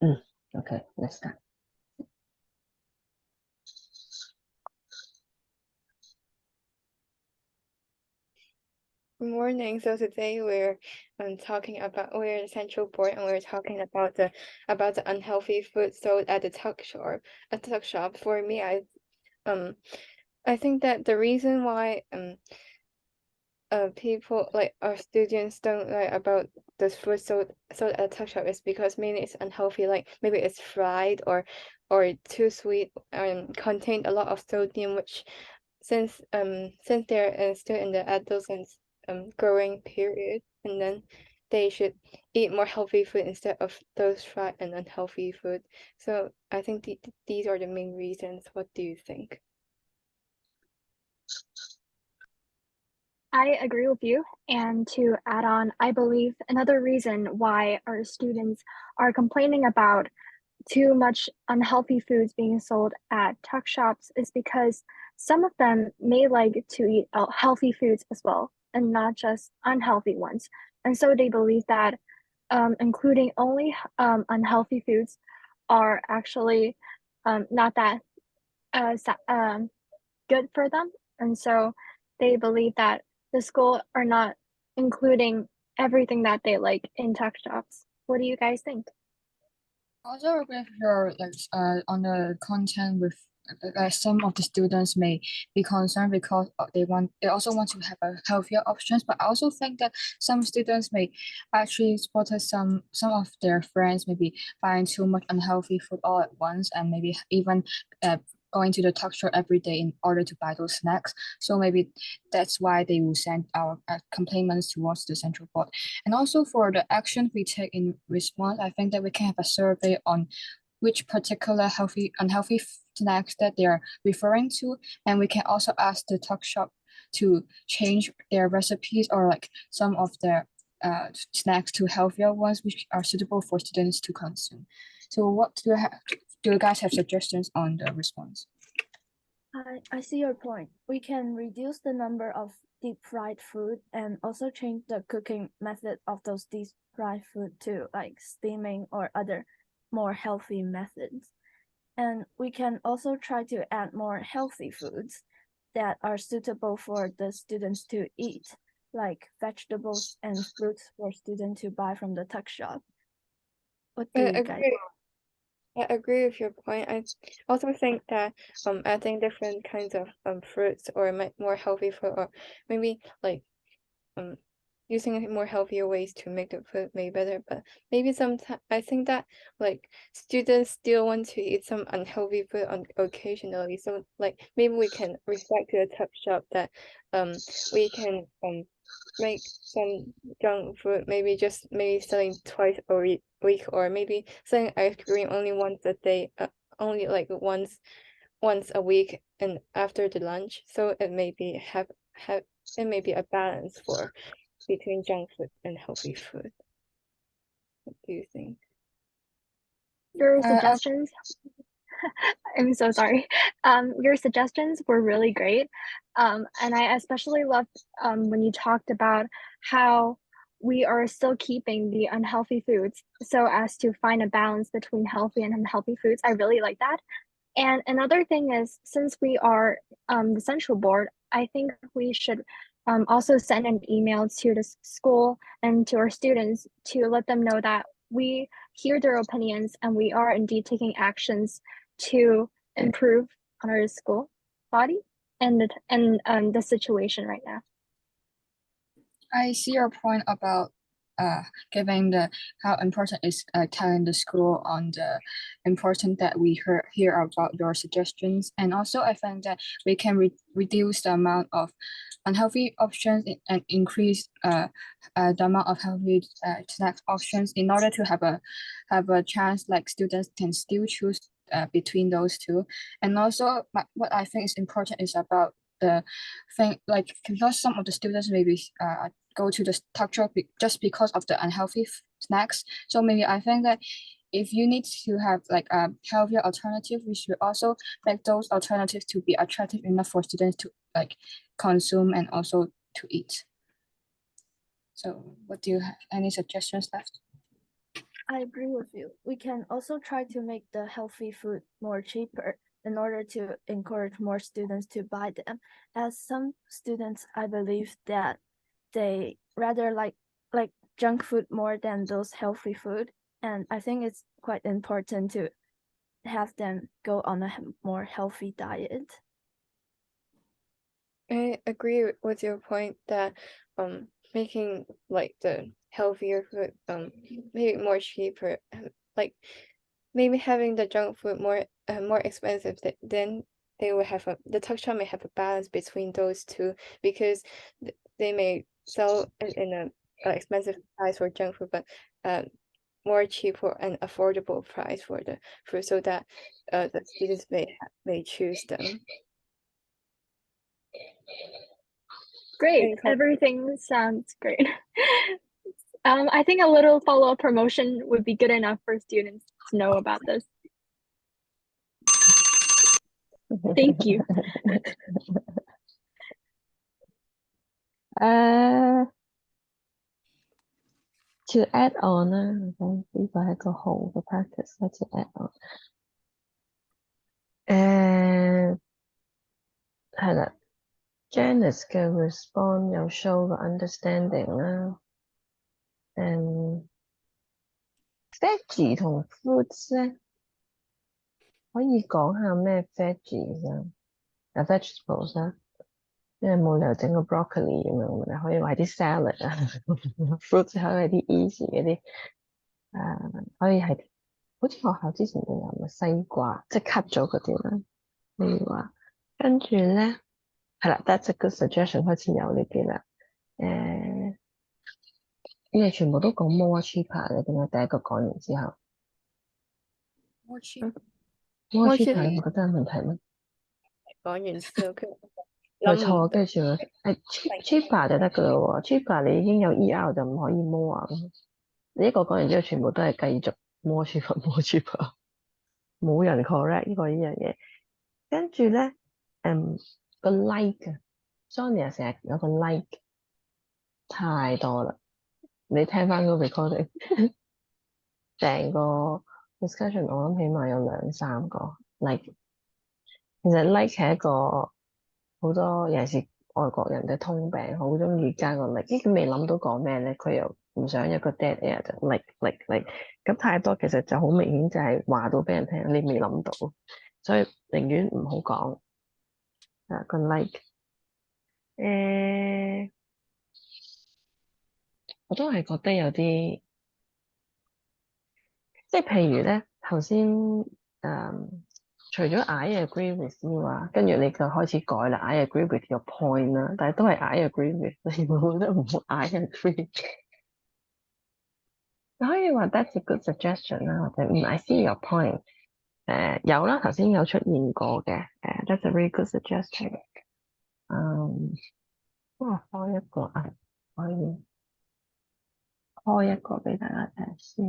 Okay, let's start. Good morning. So today we're talking about we're the central board and we're talking about the unhealthy food sold at the tuck shop. For me, I think that the reason why people like our students don't like about this food sold at tuck shop is because mainly it's unhealthy. Like maybe it's fried or too sweet and contain a lot of sodium, which since they're still in the adolescent growing period, and then they should eat more healthy food instead of those fried and unhealthy food. So I think these are the main reasons. What do you think? I agree with you. And to add on, I believe another reason why our students are complaining about too much unhealthy foods being sold at tuck shops is because some of them may like to eat healthy foods as well and not just unhealthy ones. And so they believe that including only unhealthy foods are actually not that good for them. And so they believe that the school are not including everything that they like in tuck shops. What do you guys think? Also agree with your on the content with some of the students may be concerned because they also want to have a healthier options, but I also think that some students may actually spotted some of their friends maybe buying too much unhealthy food all at once and maybe even going to the tuck shop every day in order to buy those snacks. So maybe that's why they will send our complaints towards the central board. And also for the action we take in response, I think that we can have a survey on which particular unhealthy snacks that they're referring to. And we can also ask the tuck shop to change their recipes or like some of their snacks to healthier ones, which are suitable for students to consume. So what do you guys have suggestions on the response? I see your point. We can reduce the number of deep fried food and also change the cooking method of those deep fried food to like steaming or other more healthy methods. And we can also try to add more healthy foods that are suitable for the students to eat, like vegetables and fruits for students to buy from the tuck shop. What do I you guys? agree. I agree with your point. I also think that adding different kinds of fruits or more healthy food, or maybe like um using more healthier ways to make the food may better. But maybe sometimes I think that like students still want to eat some unhealthy food on occasionally. So like maybe we can reflect to the tuck shop that we can make some junk food, maybe just maybe selling twice a week, or maybe selling ice cream only once a day, only like once a week and after the lunch. So it may be have it may be a balance for between junk food and healthy food. What do you think? Your Uh, suggestions, I'm so sorry. Your suggestions were really great. And I especially loved when you talked about how we are still keeping the unhealthy foods so as to find a balance between healthy and unhealthy foods. I really like that. And another thing is, since we are the central board, I think we should also send an email to the school and to our students to let them know that we hear their opinions and we are indeed taking actions to improve on our school body and the situation right now. I see your point about giving the how important is telling the school on the important that we hear about your suggestions, and also I think that we can reduce the amount of unhealthy options and increase the amount of healthy snack options in order to have a chance like students can still choose between those two. And also what I think is important is about the thing like because some of the students maybe go to the tuck shop just because of the unhealthy snacks. So maybe I think that if you need to have like a healthier alternative, we should also make those alternatives to be attractive enough for students to like consume and also to eat. So what do you have any suggestions left? I agree with you. We can also try to make the healthy food more cheaper in order to encourage more students to buy them. As some students, I believe that they rather like junk food more than those healthy food. And I think it's quite important to have them go on a more healthy diet. I agree with your point that making like the healthier food maybe more cheaper, like maybe having the junk food more expensive, then they will have the tuck shop may have a balance between those two, because they may sell it in a expensive price for junk food, but more cheaper and affordable price for the food, so that the students may choose them. Great. Any com- Everything sounds great. I think a little follow-up promotion would be good enough for students to know about this. Thank you. To add on 啦，呢個係一個好嘅 practice 啦。To add on，係啦，Janice 嘅 response 有 show 個 understanding 啦。veggie 同 fruits 咧，可以講下咩 veggies 啊，vegetables 啦。因為冇理由整個 broccoli 咁樣，你可以話啲 salad 啊，fruits 可以係啲 easy 嗰啲，可以係好似學校之前都有咪西瓜，即係 cut 咗嗰啲啦。例如話，跟住咧係啦，that's a good suggestion，開始有呢啲啦。你哋全部都講 more cheaper 嘅，點解第一個講完之後 More cheap. more More cheaper cheaper 你覺得有問題咩？講完之後，冇錯，跟住cheaper 就得噶啦喎，cheaper 你已經有 ER 就唔可以 more 啊。你一個講完之後，全部都係繼續 more cheaper more cheaper，冇人 correct 呢樣嘢。跟住咧，個 like 啊 ，Sonia 成日有個 like 太多啦。你聽翻個 recording，成個 discussion 我諗起碼有2-3個 like。其實 like 係一個好多尤其是外國人嘅通病，好中意加個 like，佢未諗到講咩咧，佢又唔想一個 dead air 就 like，咁太多其實就好明顯就係話到俾人聽你未諗到，所以寧願唔好講個 like。我都係覺得有啲，即係譬如咧頭先除咗 I agree with you 啊，跟住你就開始改啦。I agree with your point 啦，但係都係 I agree with 你，我覺得唔好 I agree。你可以話 that's a good suggestion 啦，或者I see your point。有啦，頭先有出現過嘅。that's a very good suggestion。開一個啊，可以開一個俾大家睇先。